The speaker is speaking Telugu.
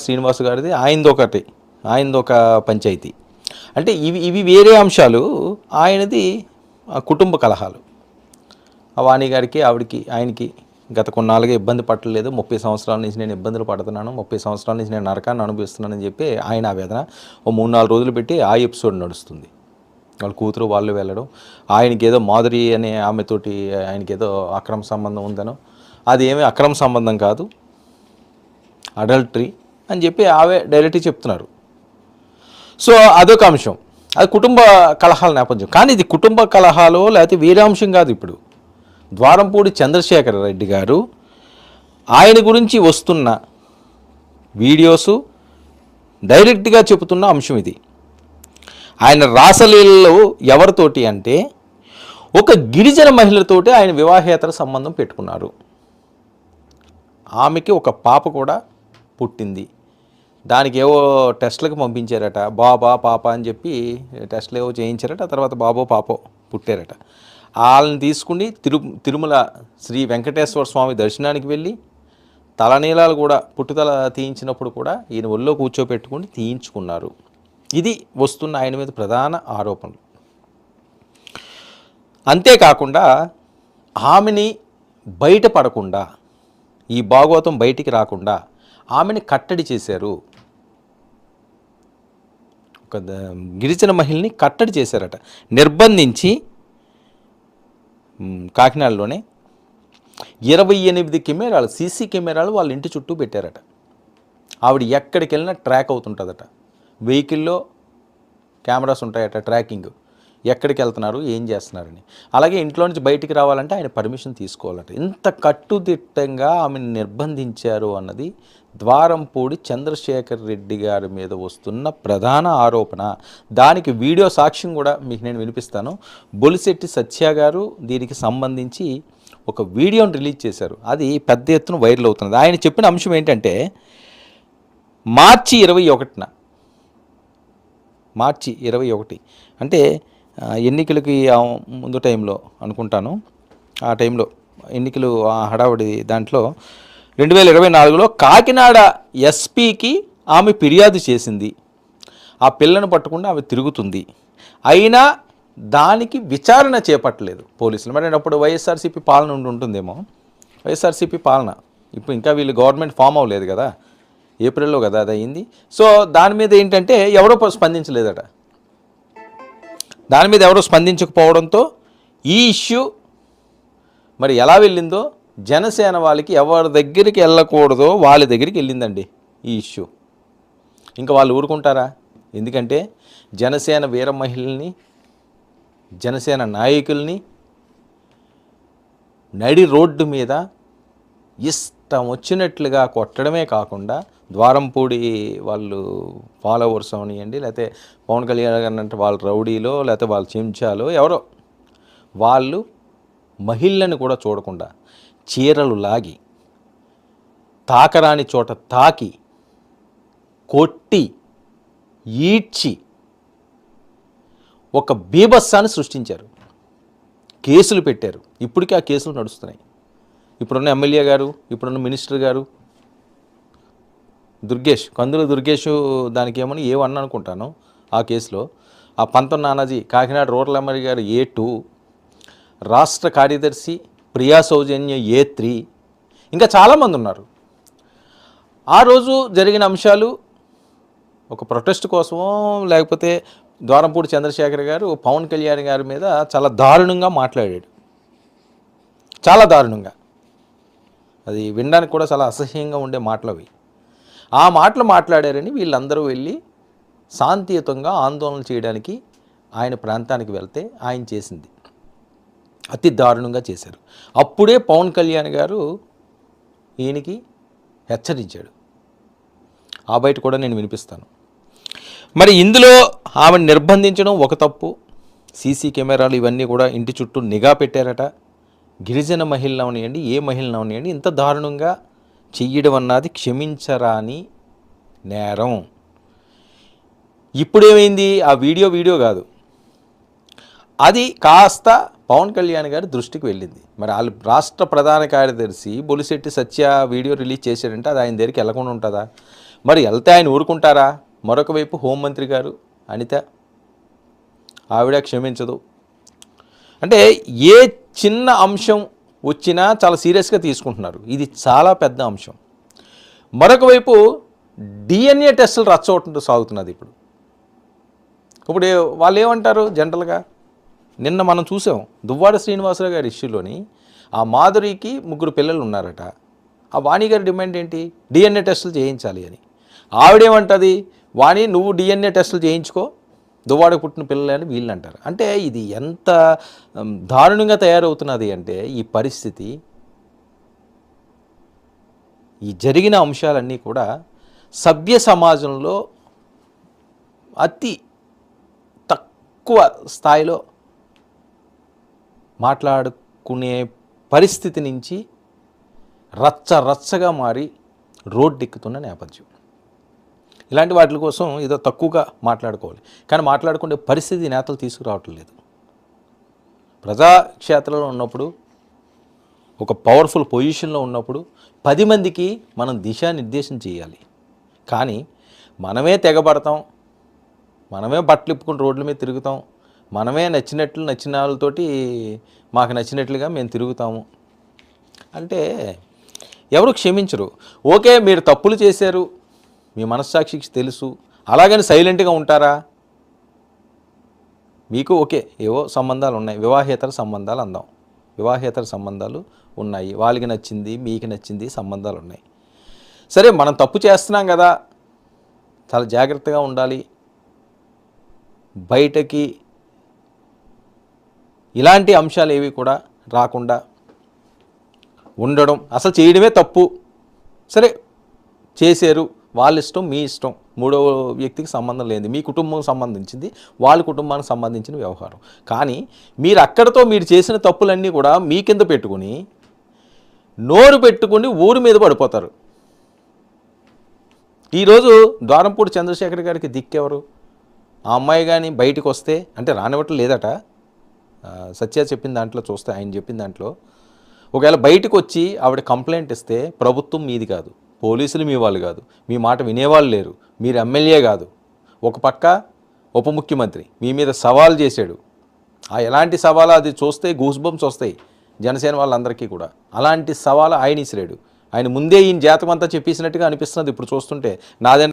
శ్రీనివాస్ గారిది ఆయనదొక పంచాయతీ. అంటే ఇవి వేరే అంశాలు. ఆయనది కుటుంబ కలహాలు. వాణి గారికి ఆయనకి గత కొన్నాళ్ళుగా ఇబ్బంది పట్టలేదు, 30 సంవత్సరాల నుంచి నేను ఇబ్బందులు పడుతున్నాను, 30 సంవత్సరాల నుంచి నేను నరకాన్ని అనుభవిస్తున్నానని చెప్పి ఆయన ఆవేదన. ఓ 3-4 రోజులు పెట్టి ఆ ఎపిసోడ్ నడుస్తుంది. వాళ్ళ కూతురు వాళ్ళు వెళ్ళడం, ఆయనకి ఏదో మాధురి అనే ఆమెతోటి ఆయనకి ఏదో అక్రమ సంబంధం ఉందనో, అది ఏమీ అక్రమ సంబంధం కాదు, అడల్టరీ అని చెప్పి డైరెక్ట్గా చెప్తున్నారు. సో అదొక అంశం, అది కుటుంబ కలహాల నేపథ్యం. కానీ ఇది కుటుంబ కలహాలు లేకపోతే వేరే అంశం కాదు. ఇప్పుడు ద్వారంపూడి చంద్రశేఖర్ రెడ్డి గారు ఆయన గురించి వస్తున్న వీడియోసు డైరెక్ట్గా చెబుతున్న అంశం ఇది. ఆయన రాసలీలలో ఎవరితోటి అంటే ఒక గిరిజన మహిళతోటి ఆయన వివాహేతర సంబంధం పెట్టుకున్నారు. ఆమెకి ఒక పాప కూడా పుట్టింది. దానికి ఏవో టెస్టులకు పంపించారట, పాప అని చెప్పి టెస్టులు ఏవో చేయించారట. తర్వాత బాబో పాపో పుట్టారట. వాళ్ళని తీసుకుని తిరుమల శ్రీ వెంకటేశ్వర స్వామి దర్శనానికి వెళ్ళి తలనీలాలు కూడా పుట్టుతల తీయించినప్పుడు కూడా ఈయన ఒళ్ళో కూర్చోపెట్టుకుని తీయించుకున్నారు. ఇది వస్తున్న ఆయన మీద ప్రధాన ఆరోపణలు. అంతేకాకుండా ఆమెని బయటపడకుండా, ఈ భాగవతం బయటికి రాకుండా ఆమెని కట్టడి చేశారు. ఒక గిరిజన మహిళని కట్టడి చేశారట, నిర్బంధించి. కాకినాడలోనే 28 కెమెరాలు, సీసీ కెమెరాలు వాళ్ళ ఇంటి చుట్టూ పెట్టారట. ఆవిడ ఎక్కడికి వెళ్ళినా ట్రాక్ అవుతుంటుందట. వెహికల్లో కెమెరాస్ ఉంటాయట, ట్రాకింగ్, ఎక్కడికి వెళ్తున్నారు, ఏం చేస్తున్నారని. అలాగే ఇంట్లో నుంచి బయటికి రావాలంటే ఆయన పర్మిషన్ తీసుకోవాలట. ఇంత కట్టుదిట్టంగా ఆమెను నిర్బంధించారు అన్నది ద్వారంపూడి చంద్రశేఖర్ రెడ్డి గారి మీద వస్తున్న ప్రధాన ఆరోపణ. దానికి వీడియో సాక్ష్యం కూడా మీకు నేను వినిపిస్తాను. బొలిశెట్టి సత్య గారు దీనికి సంబంధించి ఒక వీడియోని రిలీజ్ చేశారు. అది పెద్ద ఎత్తున వైరల్ అవుతున్నది. ఆయన చెప్పిన అంశం ఏంటంటే, మార్చి 21 అంటే ఎన్నికలకి ముందు టైంలో అనుకుంటాను, ఆ టైంలో ఎన్నికలు హడావుడి దాంట్లో 2024లో కాకినాడ ఎస్పీకి ఆమె ఫిర్యాదు చేసింది. ఆ పిల్లను పట్టకుండా ఆమె తిరుగుతుంది, అయినా దానికి విచారణ చేపట్టలేదు పోలీసులు. మరి అప్పుడు వైఎస్ఆర్సీపీ పాలన ఉంటుందేమో, వైఎస్ఆర్సీపీ పాలన. ఇప్పుడు ఇంకా వీళ్ళు గవర్నమెంట్ ఫామ్ అవ్వలేదు కదా, ఏప్రిల్లో కదా అది అయింది. సో దాని మీద ఏంటంటే ఎవరో స్పందించలేదట. దాని మీద ఎవరో స్పందించకపోవడంతో ఈ ఇష్యూ మరి ఎలా వెళ్ళిందో, జనసేన వాళ్ళకి ఎవరి దగ్గరికి వెళ్ళకూడదో వాళ్ళ దగ్గరికి వెళ్ళిందండి ఈ ఇష్యూ. ఇంకా వాళ్ళు ఊరుకుంటారా? ఎందుకంటే జనసేన వీర మహిళల్ని, జనసేన నాయకుల్ని నడి రోడ్డు మీద ఇష్టం వచ్చినట్లుగా కొట్టడమే కాకుండా, ద్వారంపూడి వాళ్ళు ఫాలోవర్స్ అవనియండి, లేకపోతే పవన్ కళ్యాణ్ గారు అంటే వాళ్ళ రౌడీలో లేకపోతే వాళ్ళ చెంచాలో ఎవరో, వాళ్ళు మహిళలను కూడా చూడకుండా చీరలు లాగి, తాకరాని చోట తాకి, కొట్టి, ఈడ్చి ఒక బీభత్సాన్ని సృష్టించారు. కేసులు పెట్టారు. ఇప్పటికీ ఆ కేసులు నడుస్తున్నాయి. ఇప్పుడున్న ఎమ్మెల్యే గారు, ఇప్పుడున్న మినిస్టర్ గారు దుర్గేష్, కందుల దుర్గేష్, దానికి ఏమని A1 అనుకుంటాను ఆ కేసులో. ఆ పంతం నానాజీ, కాకినాడ రూరల్ ఎమ్మెల్యే గారు A2, రాష్ట్ర కార్యదర్శి ప్రియా సౌజన్య A3, ఇంకా చాలామంది ఉన్నారు. ఆ రోజు జరిగిన అంశాలు ఒక ప్రొటెస్ట్ కోసమో లేకపోతే ద్వారంపూడి చంద్రశేఖర్ గారు పవన్ కళ్యాణ్ గారి మీద చాలా దారుణంగా మాట్లాడాడు. చాలా దారుణంగా, అది వినడానికి కూడా చాలా అసహ్యంగా ఉండే మాటలు అవి. ఆ మాటలు మాట్లాడారని వీళ్ళందరూ వెళ్ళి శాంతియుతంగా ఆందోళన చేయడానికి ఆయన ప్రాంతానికి వెళ్తే ఆయన చేసింది అతి దారుణంగా చేశారు. అప్పుడే పవన్ కళ్యాణ్ గారు ఈయనకి హెచ్చరించాడు. ఆ బయట కూడా నేను వినిపిస్తాను. మరి ఇందులో ఆమెను నిర్బంధించడం ఒక తప్పు. సీసీ కెమెరాలు ఇవన్నీ కూడా ఇంటి చుట్టూ నిఘా పెట్టారట. గిరిజన మహిళలు అవనియండి, ఏ మహిళలు అవనియండి, ఇంత దారుణంగా చెయ్యడం అన్నది క్షమించరాని నేరం. ఇప్పుడేమైంది, ఆ వీడియో కాదు, అది కాస్త పవన్ కళ్యాణ్ గారి దృష్టికి వెళ్ళింది. మరి వాళ్ళు రాష్ట్ర ప్రధాన కార్యదర్శి బొలిశెట్టి సత్య వీడియో రిలీజ్ చేశాడంటే అది ఆయన దగ్గరికి వెళ్ళకుండా ఉంటుందా? మరి వెళ్తే ఆయన ఊరుకుంటారా? మరొక వైపు హోంమంత్రి గారు అనిత, ఆవిడ క్షమించదు. అంటే ఏ చిన్న అంశం వచ్చినా చాలా సీరియస్గా తీసుకుంటున్నారు. ఇది చాలా పెద్ద అంశం. మరొక వైపు డిఎన్ఏ టెస్టులు రచ్చవుతుంటూ సాగుతున్నది. ఇప్పుడు వాళ్ళు ఏమంటారు జనరల్గా, నిన్న మనం చూసాం దువ్వాడ శ్రీనివాసరావు గారి ఇష్యూలోని ఆ మాధురికి 3 పిల్లలు ఉన్నారట. ఆ వాణి గారి డిమాండ్ ఏంటి? డిఎన్ఏ టెస్టులు చేయించాలి అని. ఆవిడేమంటుంది? వాణి నువ్వు డిఎన్ఏ టెస్టులు చేయించుకో, దువ్వాడకు పుట్టిన పిల్లలు అని వీళ్ళు అంటారు. అంటే ఇది ఎంత దారుణంగా తయారవుతున్నది అంటే ఈ పరిస్థితి, ఈ జరిగిన అంశాలన్నీ కూడా సభ్య సమాజంలో అతి తక్కువ స్థాయిలో మాట్లాడుకునే పరిస్థితి నుంచి రచ్చగా మారి రోడ్డెక్కుతున్న నేపథ్యం. ఇలాంటి వాటి కోసం ఏదో తక్కువగా మాట్లాడుకోవాలి, కానీ మాట్లాడుకునే పరిస్థితి నేతలు తీసుకురావటం లేదు. ప్రజాక్షేత్రంలో ఉన్నప్పుడు, ఒక పవర్ఫుల్ పొజిషన్లో ఉన్నప్పుడు 10 మందికి మనం దిశానిర్దేశం చేయాలి. కానీ మనమే తెగబడతాం, మనమే బట్టలు ఇప్పుకుని రోడ్ల మీద తిరుగుతాం, మనమే నచ్చిన వాళ్ళతోటి మాకు నచ్చినట్లుగా మేము తిరుగుతాము అంటే ఎవరు క్షమించరు. ఓకే, మీరు తప్పులు చేశారు, మీ మనస్సాక్షికి తెలుసు, అలాగని సైలెంట్గా ఉంటారా? మీకు ఓకే ఏవో సంబంధాలు ఉన్నాయి, వివాహేతర సంబంధాలు అందాం, వివాహేతర సంబంధాలు ఉన్నాయి, వాళ్ళకి నచ్చింది మీకు నచ్చింది సంబంధాలు ఉన్నాయి. సరే, మనం తప్పు చేస్తున్నాం కదా, చాలా జాగ్రత్తగా ఉండాలి, బయటకి ఇలాంటి అంశాలు ఏవి కూడా రాకుండా ఉండడం, అసలు చేయడమే తప్పు. సరే చేశారు, వాళ్ళ ఇష్టం మీ ఇష్టం, మూడవ వ్యక్తికి సంబంధం లేదు, మీ కుటుంబం సంబంధించింది, వాళ్ళ కుటుంబానికి సంబంధించిన వ్యవహారం. కానీ మీరు అక్కడతో మీరు చేసిన తప్పులన్నీ కూడా మీ కింద పెట్టుకుని నోరు పెట్టుకుని ఊరి మీద పడిపోతారు. ఈరోజు ద్వారంపూడి చంద్రశేఖర్ గారికి దిక్కెవరు? ఆ అమ్మాయి కానీ బయటకు వస్తే, అంటే రానివ్వటం లేదట, సత్య చెప్పిన దాంట్లో చూస్తే, ఆయన చెప్పిన దాంట్లో ఒకవేళ బయటకు వచ్చి ఆవిడ కంప్లైంట్ ఇస్తే ప్రభుత్వం మీది కాదు, పోలీసులు మీ వాళ్ళు కాదు, మీ మాట వినేవాళ్ళు లేరు, మీరు ఎమ్మెల్యే కాదు, ఒక పక్క ఉప ముఖ్యమంత్రి మీ మీద సవాల్ చేశాడు. ఆ ఎలాంటి సవాలు అది చూస్తే గూస్ బంప్స్ వస్తాయి జనసేన వాళ్ళందరికీ కూడా. అలాంటి సవాలు ఆయన ఇసిరాడు. ఆయన ముందే ఈయన జాతకం అంతా చెప్పేసినట్టుగా అనిపిస్తున్నది ఇప్పుడు చూస్తుంటే. నాదే